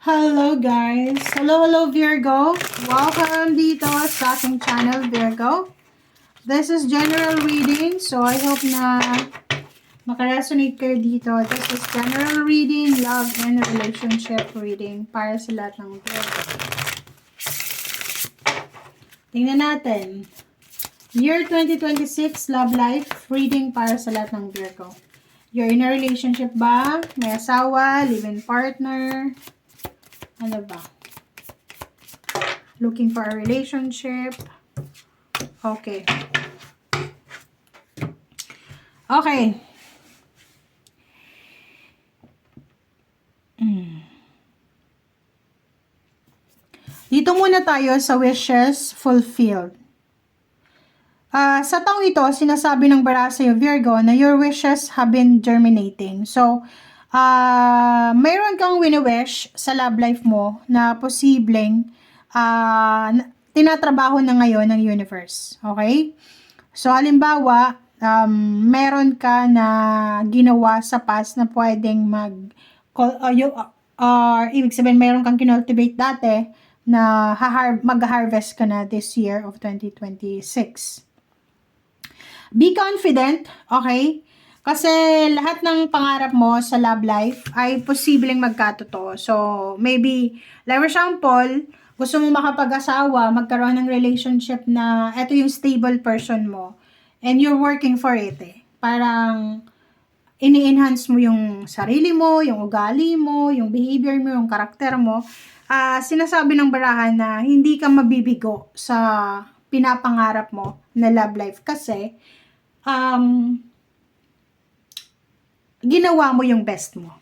Hello guys! Hello Virgo! Welcome dito sa aking channel Virgo. This is general reading, so I hope na makaresonate kayo dito. This is general reading, love and relationship reading para sa lahat ng Virgo. Tingnan natin. Year 2026 love life reading para sa lahat ng Virgo. You're in a relationship ba? May asawa, live-in partner? Ano ba? Looking for a relationship. Okay. Okay. Dito muna tayo sa wishes fulfilled. Sa taong ito, sinasabi ng bara sa'yo, Virgo, na your wishes have been germinating. So, mayroon kang wini-wish sa love life mo na posibleng tinatrabaho na ngayon ng universe. Okay? So, halimbawa, meron ka na ginawa sa past na pwedeng ibig sabihin, meron kang kinultivate dati na mag-harvest ka na this year of 2026. Be confident, okay? Kasi lahat ng pangarap mo sa love life ay posibleng magkatotoo. So, maybe, like for example, gusto mo makapag-asawa, magkaroon ng relationship na eto yung stable person mo. And you're working for it eh. Parang ini-enhance mo yung sarili mo, yung ugali mo, yung behavior mo, yung karakter mo. Sinasabi ng barahan na hindi ka mabibigo sa pinapangarap mo na love life kasi ginawa mo yung best mo.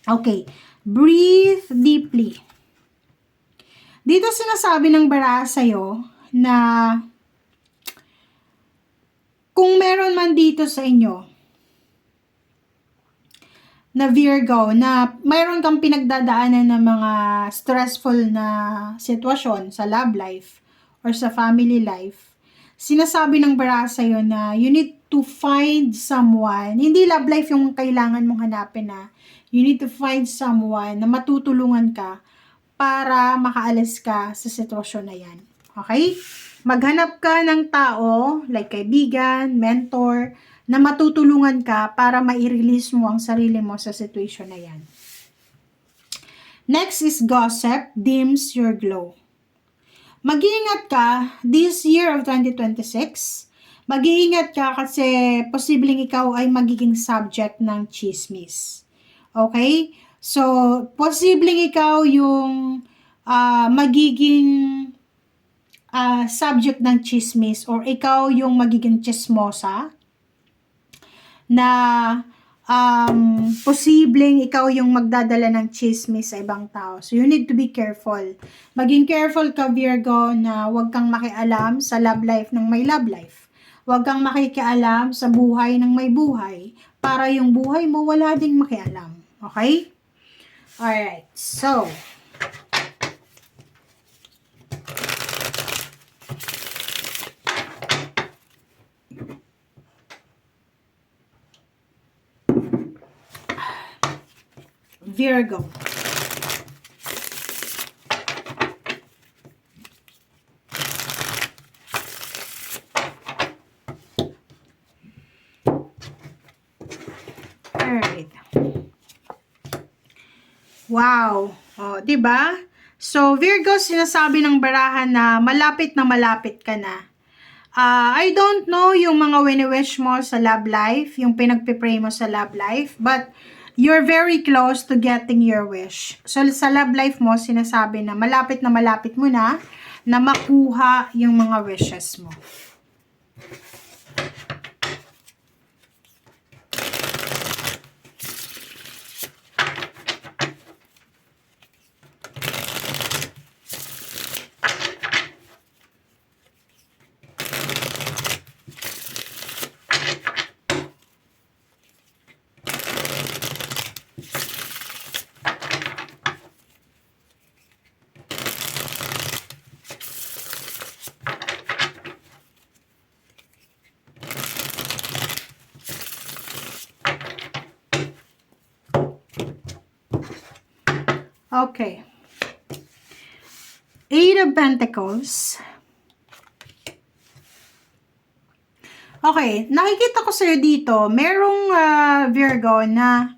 Okay. Breathe deeply. Dito sinasabi ng baraha sa'yo na kung meron man dito sa inyo na Virgo, na mayroon kang pinagdadaanan ng mga stressful na sitwasyon sa love life or sa family life, sinasabi ng baraha sa'yo na you need to find someone, hindi love life yung kailangan mong hanapin na, you need to find someone na matutulungan ka para makaalis ka sa sitwasyon na yan. Okay? Maghanap ka ng tao, like kaibigan, mentor, na matutulungan ka para ma-release mo ang sarili mo sa situation na yan. Next is gossip dims your glow. Mag-iingat ka this year of 2026. Mag-iingat ka kasi posibleng ikaw ay magiging subject ng chismis. Okay? So, posibleng ikaw yung magiging subject ng chismis or ikaw yung magiging chismosa na posibleng ikaw yung magdadala ng chismis sa ibang tao. So, you need to be careful. Maging careful ka, Virgo, na huwag kang makialam sa love life ng may love life. Huwag kang makikialam sa buhay ng may buhay para yung buhay mo wala ding makialam. Okay? Alright. So, Virgo. Alright. Wow. O, diba? So, Virgo, sinasabi ng barahan na malapit ka na. I don't know yung mga wini-wish mo sa love life, yung pinagpipray mo sa love life, but you're very close to getting your wish. So, sa love life mo, sinasabi na malapit mo na makuha yung mga wishes mo. Okay. Eight of Pentacles. Okay, nakikita ko sa'yo dito, merong Virgo na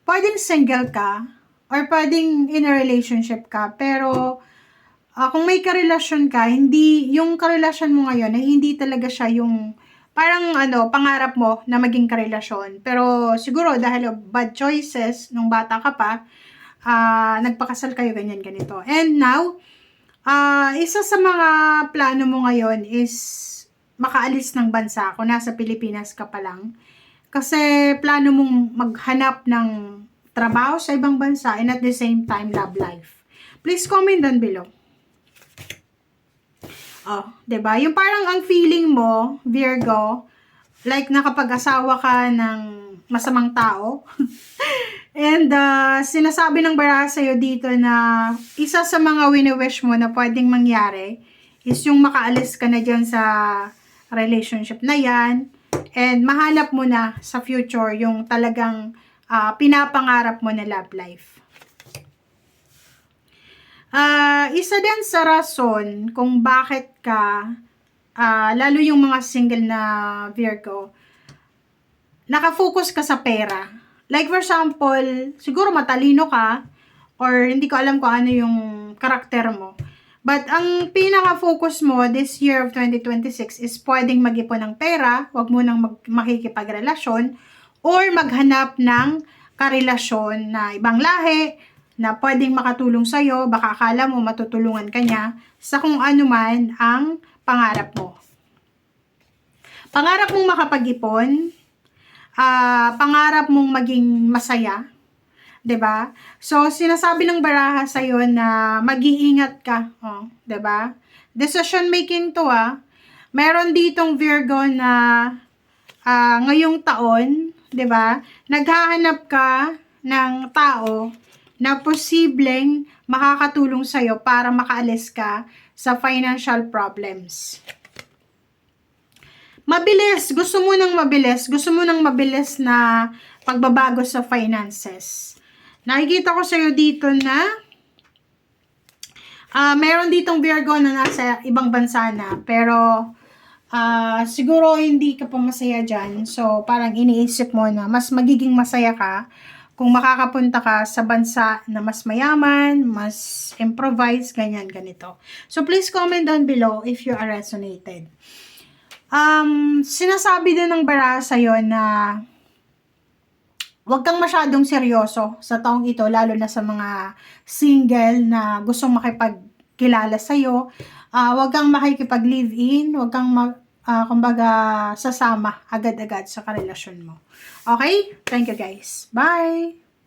pwedeng single ka or pwedeng in a relationship ka, pero kung may karelasyon ka, hindi, yung karelasyon mo ngayon ay hindi talaga siya yung parang pangarap mo na maging karelasyon. Pero siguro dahil bad choices nung bata ka pa, nagpakasal kayo ganyan ganito. And now, isa sa mga plano mo ngayon is makaalis ng bansa kung nasa Pilipinas ka pa lang. Kasi plano mong maghanap ng trabaho sa ibang bansa and at the same time love life. Please comment down below. Oh, 'di ba? Yung parang ang feeling mo, Virgo, like nakapag-asawa ka ng masamang tao. And sinasabi ng baraha sa'yo dito na isa sa mga wini-wish mo na pwedeng mangyari is yung makaalis ka na dyan sa relationship na yan and mahanap mo na sa future yung talagang pinapangarap mo na love life. Isa din sa rason kung bakit ka, lalo yung mga single na Virgo, nakafocus ka sa pera. Like for example, siguro matalino ka or hindi ko alam kung ano yung karakter mo. But ang pinaka-focus mo this year of 2026 is pwedeng mag-ipon ng pera, wag mo nang makikipagrelasyon or maghanap ng karelasyon na ibang lahi na pwedeng makatulong sa'yo, baka akala mo matutulungan ka niya sa kung ano man ang pangarap mo. Pangarap mong makapag-ipon, pangarap mong maging masaya, 'di ba? So sinasabi ng baraha sa iyo na mag-iingat ka, 'di ba? Decision making 'to Meron ditong Virgo na ngayong taon, 'di ba? Naghahanap ka ng tao na posibleng makakatulong sa iyo para makaalis ka sa financial problems. Mabilis, gusto mo ng mabilis na pagbabago sa finances. Nakikita ko sa'yo dito na meron ditong Virgo na nasa ibang bansa na, pero siguro hindi ka pa masaya dyan. So, parang iniisip mo na mas magiging masaya ka kung makakapunta ka sa bansa na mas mayaman, mas improvise, ganyan, ganito. So, please comment down below if you are resonated. Sinasabi din ng baraha sa'yo na huwag kang masyadong seryoso sa taong ito, lalo na sa mga single na gustong makipagkilala sa'yo. Huwag kang makikipag-live-in, huwag kang kumbaga sasama agad-agad sa karelasyon mo. Okay? Thank you guys. Bye!